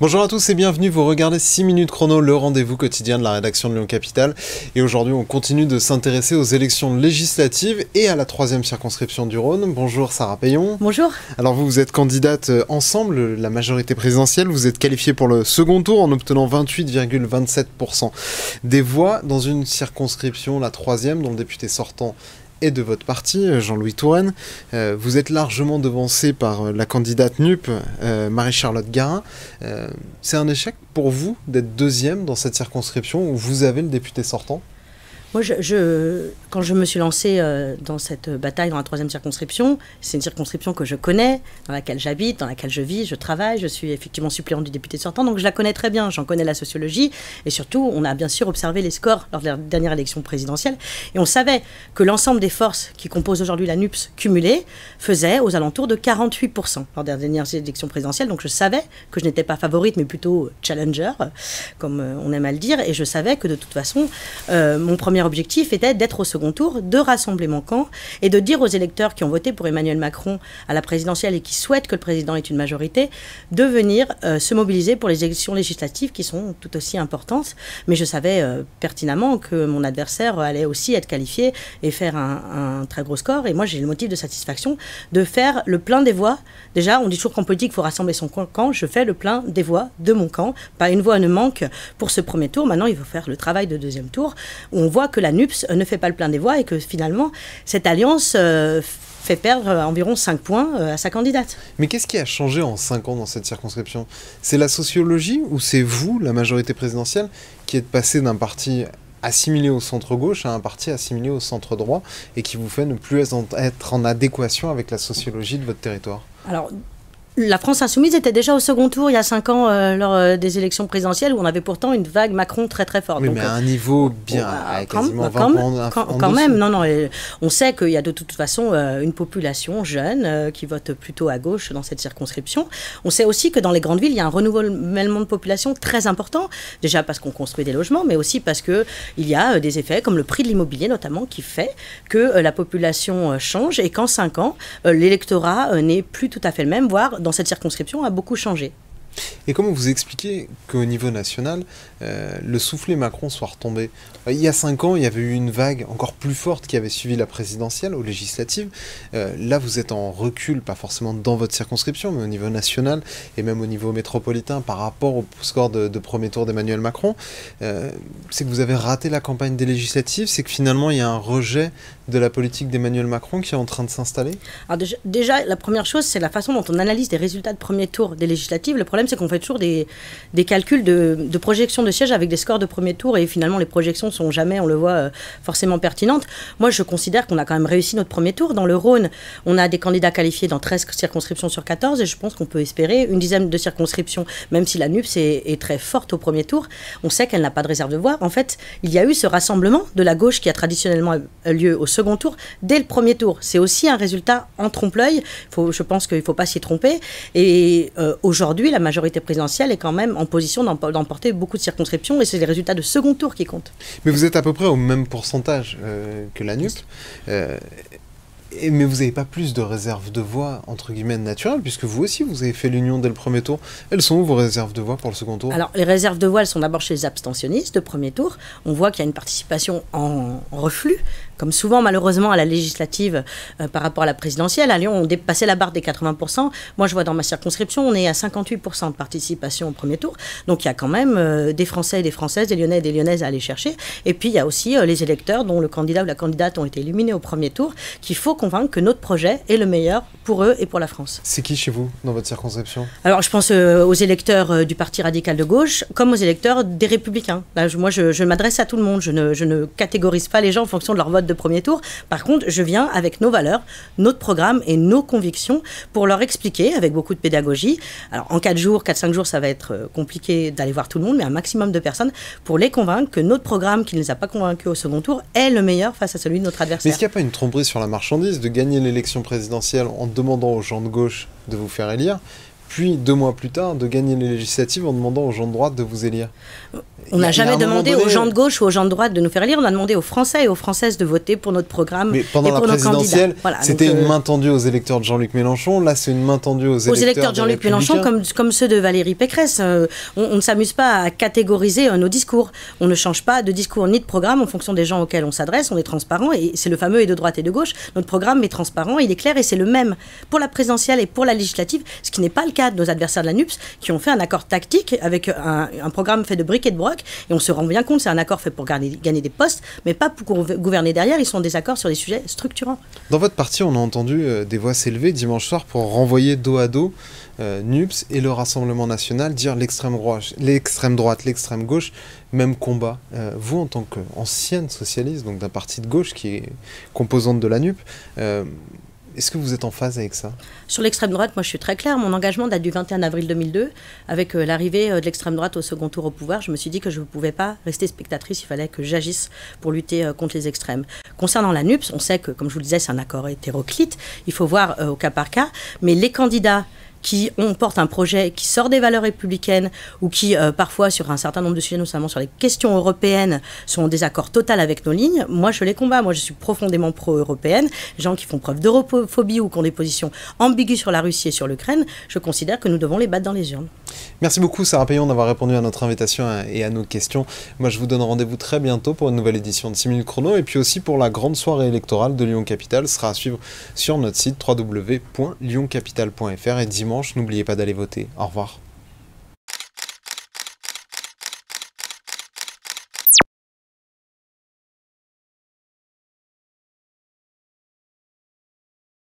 Bonjour à tous et bienvenue, vous regardez 6 minutes chrono, le rendez-vous quotidien de la rédaction de Lyon Capitale. Et aujourd'hui on continue de s'intéresser aux élections législatives et à la 3e circonscription du Rhône. Bonjour Sarah Payon. Bonjour. Alors vous êtes candidate ensemble, la majorité présidentielle, vous êtes qualifiée pour le second tour en obtenant 28,27% des voix dans une circonscription, la 3e, dont le député sortant et de votre parti, Jean-Louis Touraine. Vous êtes largement devancé par la candidate NUP, Marie-Charlotte Garin. C'est un échec pour vous d'être deuxième dans cette circonscription où vous avez le député sortant ? Moi, quand je me suis lancée dans cette bataille dans la 3e circonscription, c'est une circonscription que je connais, dans laquelle j'habite, dans laquelle je vis, je travaille. Je suis effectivement suppléante du député sortant, donc je la connais très bien. J'en connais la sociologie. Et surtout, on a bien sûr observé les scores lors de la dernière élection présidentielle. Et on savait que l'ensemble des forces qui composent aujourd'hui la NUPS cumulée faisaient aux alentours de 48% lors des dernières élections présidentielles. Donc je savais que je n'étais pas favorite, mais plutôt challenger, comme on aime à le dire. Et je savais que de toute façon, mon premier objectif était d'être au second tour, de rassembler mon camp et de dire aux électeurs qui ont voté pour Emmanuel Macron à la présidentielle et qui souhaitent que le président ait une majorité, de venir se mobiliser pour les élections législatives qui sont tout aussi importantes. Mais je savais pertinemment que mon adversaire allait aussi être qualifié et faire un très gros score. Et moi, j'ai le motif de satisfaction de faire le plein des voix. Déjà, on dit toujours qu'en politique, il faut rassembler son camp. Je fais le plein des voix de mon camp. Pas une voix ne manque pour ce premier tour. Maintenant, il faut faire le travail de deuxième tour, où on voit que la NUPS ne fait pas le plein des voix et que finalement, cette alliance fait perdre environ 5 points à sa candidate. Mais qu'est-ce qui a changé en 5 ans dans cette circonscription? C'est la sociologie ou c'est vous, la majorité présidentielle, qui êtes passé d'un parti assimilé au centre-gauche à un parti assimilé au centre-droit et qui vous fait ne plus être en adéquation avec la sociologie de votre territoire? Alors, la France insoumise était déjà au second tour il y a 5 ans lors des élections présidentielles où on avait pourtant une vague Macron très très forte. Oui, donc, mais à un niveau bien, quasiment 20 points quand même, non, on sait qu'il y a de toute façon une population jeune qui vote plutôt à gauche dans cette circonscription. On sait aussi que dans les grandes villes, il y a un renouvellement de population très important, déjà parce qu'on construit des logements, mais aussi parce qu'il y a des effets comme le prix de l'immobilier notamment qui fait que la population change et qu'en 5 ans, l'électorat n'est plus tout à fait le même, voire dans cette circonscription a beaucoup changé. Et comment vous expliquez qu'au niveau national, le soufflet Macron soit retombé? Il y a 5 ans, il y avait eu une vague encore plus forte qui avait suivi la présidentielle, aux législatives. Là, vous êtes en recul, pas forcément dans votre circonscription, mais au niveau national et même au niveau métropolitain par rapport au score de premier tour d'Emmanuel Macron. C'est que vous avez raté la campagne des législatives, c'est que finalement, il y a un rejet de la politique d'Emmanuel Macron qui est en train de s'installer? Alors déjà, la première chose, c'est la façon dont on analyse les résultats de premier tour des législatives. Le problème, c'est qu'on fait toujours des calculs de projection de sièges avec des scores de premier tour et finalement, les projections sont jamais, on le voit, forcément pertinentes. Moi, je considère qu'on a quand même réussi notre premier tour. Dans le Rhône, on a des candidats qualifiés dans 13 circonscriptions sur 14 et je pense qu'on peut espérer une dizaine de circonscriptions, même si la NUPS est très forte au premier tour. On sait qu'elle n'a pas de réserve de voix. En fait, il y a eu ce rassemblement de la gauche qui a traditionnellement lieu au second tour dès le premier tour. C'est aussi un résultat en trompe-l'œil. Je pense qu'il ne faut pas s'y tromper. Et aujourd'hui, la majorité présidentielle est quand même en position d'emporter beaucoup de circonscriptions et c'est les résultats de second tour qui comptent. Mais vous êtes à peu près au même pourcentage que la NUP. Mais vous n'avez pas plus de réserves de voix, entre guillemets, naturelles, puisque vous aussi, vous avez fait l'union dès le premier tour. Elles sont où vos réserves de voix pour le second tour? Alors, les réserves de voix, elles sont d'abord chez les abstentionnistes de premier tour. On voit qu'il y a une participation en reflux, comme souvent, malheureusement, à la législative par rapport à la présidentielle. À Lyon, on dépassait la barre des 80%. Moi, je vois dans ma circonscription, on est à 58% de participation au premier tour. Donc, il y a quand même des Français et des Françaises, des Lyonnais et des Lyonnaises à aller chercher. Et puis, il y a aussi les électeurs dont le candidat ou la candidate ont été éliminés au premier tour, qu'il faut convaincre que notre projet est le meilleur pour eux et pour la France. C'est qui chez vous, dans votre circonscription? Alors, je pense aux électeurs du Parti radical de gauche, comme aux électeurs des Républicains. Là, moi, je m'adresse à tout le monde. Je ne catégorise pas les gens en fonction de leur vote de premier tour. Par contre, je viens avec nos valeurs, notre programme et nos convictions pour leur expliquer avec beaucoup de pédagogie. Alors, en 4-5 jours, ça va être compliqué d'aller voir tout le monde, mais un maximum de personnes pour les convaincre que notre programme, qui ne les a pas convaincus au second tour, est le meilleur face à celui de notre adversaire. Mais est-ce qu'il n'y a pas une tromperie sur la marchandise de gagner l'élection présidentielle en demandant aux gens de gauche de vous faire élire, puis 2 mois plus tard de gagner les législatives en demandant aux gens de droite de vous élire? On n'a jamais demandé aux gens de gauche ou aux gens de droite de nous faire élire, on a demandé aux Français et aux Françaises de voter pour notre programme et pour nos candidats. Mais pendant la présidentielle, voilà, c'était une main tendue aux électeurs de Jean-Luc Mélenchon, là c'est une main tendue aux électeurs de Jean-Luc Mélenchon comme ceux de Valérie Pécresse. On ne s'amuse pas à catégoriser nos discours. On ne change pas de discours ni de programme en fonction des gens auxquels on s'adresse, on est transparent et c'est le fameux et de droite et de gauche. Notre programme est transparent, il est clair et c'est le même pour la présidentielle et pour la législative, ce qui n'est pas le cas de nos adversaires de la NUPS qui ont fait un accord tactique avec un programme fait de briques et de broc et on se rend bien compte, c'est un accord fait pour gagner des postes, mais pas pour gouverner derrière. Ils sont en désaccord sur des sujets structurants. Dans votre parti, on a entendu des voix s'élever dimanche soir pour renvoyer dos à dos NUPS et le Rassemblement national, dire l'extrême droite, l'extrême gauche, même combat. Vous, en tant qu'ancienne socialiste, donc d'un parti de gauche qui est composante de la NUP, est-ce que vous êtes en phase avec ça? Sur l'extrême droite, moi je suis très claire. Mon engagement date du 21 avril 2002. Avec l'arrivée de l'extrême droite au second tour au pouvoir, je me suis dit que je ne pouvais pas rester spectatrice. Il fallait que j'agisse pour lutter contre les extrêmes. Concernant la NUPS, on sait que, comme je vous le disais, c'est un accord hétéroclite. Il faut voir au cas par cas. Mais les candidats qui portent un projet qui sort des valeurs républicaines ou qui, parfois, sur un certain nombre de sujets, notamment sur les questions européennes, sont en désaccord total avec nos lignes, moi, je les combats. Moi, je suis profondément pro-européenne. Les gens qui font preuve d'europhobie ou qui ont des positions ambiguës sur la Russie et sur l'Ukraine, je considère que nous devons les battre dans les urnes. Merci beaucoup, Sarah Payon, d'avoir répondu à notre invitation et à nos questions. Moi, je vous donne rendez-vous très bientôt pour une nouvelle édition de 6 minutes chrono et puis aussi pour la grande soirée électorale de Lyon Capitale. Ce sera à suivre sur notre site www.lyoncapital.fr et dimanche, n'oubliez pas d'aller voter. Au revoir.